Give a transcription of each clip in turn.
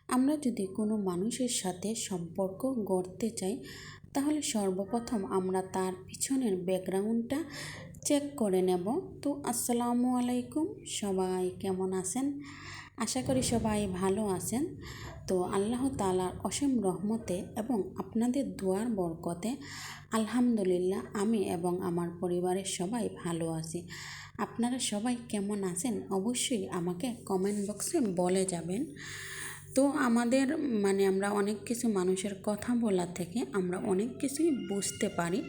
আমরা যদি কোনো মানুষের সাথে সম্পর্ক গড়তে চাই তাহলে সর্বপ্রথম আমরা তার পিছনের ব্যাকগ্রাউন্ডটা চেক করে নেব। তো আসসালামু আলাইকুম, সবাই কেমন আছেন? আশা করি সবাই ভালো আছেন। তো আল্লাহ তাআলার অসীম রহমতে এবং আপনাদের দোয়ার বরকতে আলহামদুলিল্লাহ আমি এবং আমার পরিবারের সবাই ভালো আছি। আপনারা সবাই কেমন আছেন অবশ্যই আমাকে কমেন্ট বক্সে বলে যাবেন। তো আমাদের আমরা অনেক কিছু মানুষের কথা বলা থেকে আমরা অনেক কিছুই বুঝতে পারি।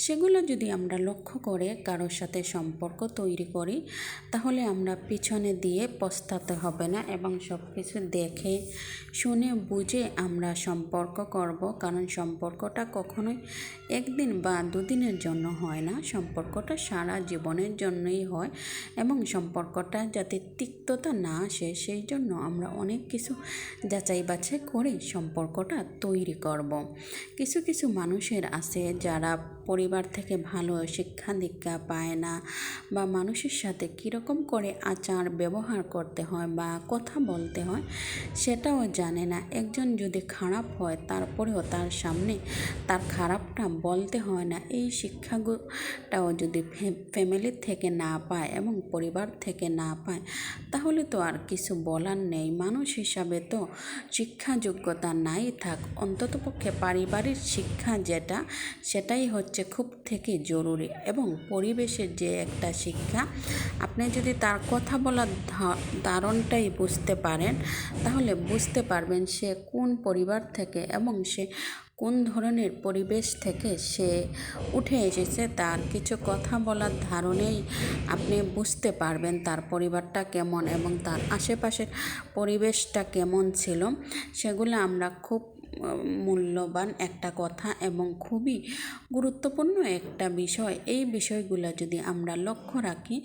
সেগুলো যদি আমরা লক্ষ্য করে কারোর সাথে সম্পর্ক তৈরি করি তাহলে আমরা পিছনে দিয়ে পস্তাতে হবে না এবং সব কিছু দেখে শুনে বুঝে আমরা সম্পর্ক করব। কারণ সম্পর্কটা কখনোই একদিন বা দুদিনের জন্য হয় না, সম্পর্কটা সারা জীবনের জন্যই হয় এবং সম্পর্কটা যাতে তিক্ততা না আসে সেই জন্য আমরা অনেক কিছু যাচাই বাছাই করে সম্পর্কটা তৈরি করব। কিছু কিছু মানুষের আছে যারা পরিবার থেকে ভালো শিক্ষা দীক্ষা পায় না বা মানুষের সাথে কীরকম করে আচার ব্যবহার করতে হয় বা কথা বলতে হয় সেটাও জানে না। একজন যদি খারাপ হয় তারপরেও তার সামনে তার খারাপটা বলতে হয় না, এই শিক্ষাটাও যদি ফ্যামিলির থেকে না পায় এবং পরিবার থেকে না পায় তাহলে তো আর কিছু বলার নেই। মানুষ হিসাবে তো শিক্ষা যোগ্যতা নাই থাক, অন্ততপক্ষে পারিবারিক শিক্ষা যেটা সেটাই হচ্ছে খুব থেকে জরুরি। এবং পরিবেশের যে একটা শিক্ষা, আপনি যদি তার কথা বলার ধরনটাই বুঝতে পারেন তাহলে বুঝতে পারবেন সে কোন পরিবার থেকে এবং সে কোন ধরনের পরিবেশ থেকে সে উঠে এসেছে। তার কিছু কথা বলার ধারণেই আপনি বুঝতে পারবেন তার পরিবারটা কেমন এবং তার আশেপাশের পরিবেশটা কেমন ছিল। সেগুলো আমরা খুব মূল্যবান একটা কথা এবং খুবই গুরুত্বপূর্ণ একটা বিষয়। এই বিষয়গুলো যদি আমরা লক্ষ্য রাখি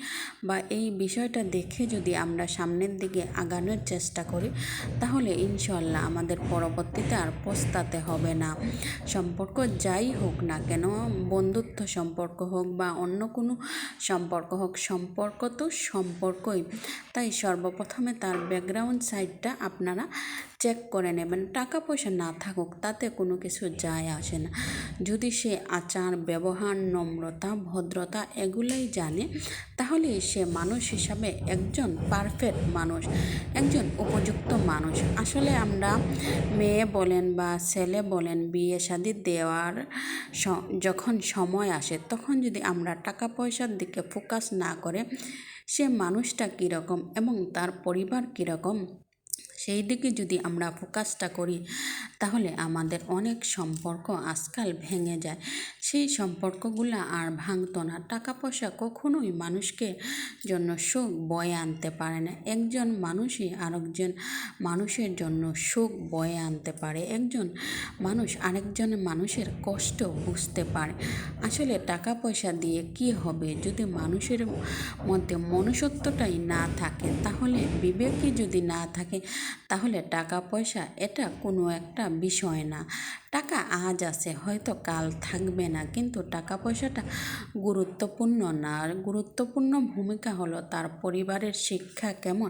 বা এই বিষয়টা দেখে যদি আমরা সামনের দিকে আগানোর চেষ্টা করি তাহলে ইনশাল্লাহ আমাদের পরবর্তীতে আর পস্তাতে হবে না। সম্পর্ক যাই হোক না কেন, বন্ধুত্ব সম্পর্ক হোক বা অন্য কোনো সম্পর্ক হোক, সম্পর্ক তো সম্পর্কই। তাই সর্বপ্রথমে তার ব্যাকগ্রাউন্ড সাইডটা আপনারা চেক করে নেবেন। টাকা পয়সা না থাকুক তাতে কোনো কিছু যায় আসে না, যদি সে আচার ব্যবহার নম্রতা ভদ্রতা এগুলাই জানে তাহলে সে মানুষ হিসাবে একজন পারফেক্ট মানুষ, একজন উপযুক্ত মানুষ। আসলে আমরা মেয়ে বলেন বা ছেলে বলেন বিয়ে শাদী দেওয়ার যখন সময় আসে তখন যদি আমরা টাকা পয়সার দিকে ফোকাস না করে সে মানুষটা কীরকম এবং তার পরিবার কীরকম সেই দিকে যদি আমরা ফোকাসটা করি তাহলে আমাদের অনেক সম্পর্ক আজকাল ভেঙে যায়। সেই সম্পর্কগুলো আর ভাঙতো না। টাকা পয়সা কখনোই মানুষকে জন্য সুখ বয়ে আনতে পারে না। একজন মানুষই আরেকজন মানুষের জন্য সুখ বয়ে আনতে পারে। একজন মানুষ আরেকজন মানুষের কষ্ট বুঝতে পারে। আসলে টাকা পয়সা দিয়ে কি হবে যদি মানুষের মধ্যে মনুষ্যত্বটাই না থাকে, তাহলে বিবেকই যদি না থাকে তাহলে টাকা পয়সা এটা কোনো একটা বিষয় না। টাকা আজ আছে হয়তো কাল থাকবে না, কিন্তু টাকা পয়সাটা গুরুত্বপূর্ণ না। গুরুত্বপূর্ণ ভূমিকা হলো তার পরিবারের শিক্ষা কেমন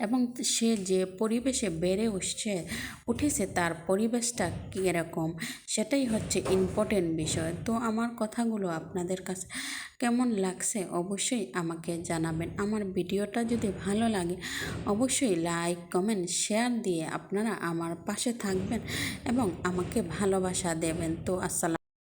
এবং সে যে পরিবেশে বেড়ে উঠেছে তার পরিবেশটা কীরকম, সেটাই হচ্ছে ইম্পর্টেন্ট বিষয়। তো আমার কথাগুলো আপনাদের কাছে কেমন লাগছে অবশ্যই আমাকে জানাবেন। আমার ভিডিওটা যদি ভালো লাগে অবশ্যই লাইক কমেন্ট শেয়ার দিয়ে আপনারা আমার পাশে থাকবেন এবং আমাকে ভালোবাসা দেবেন। তো আসসালাম।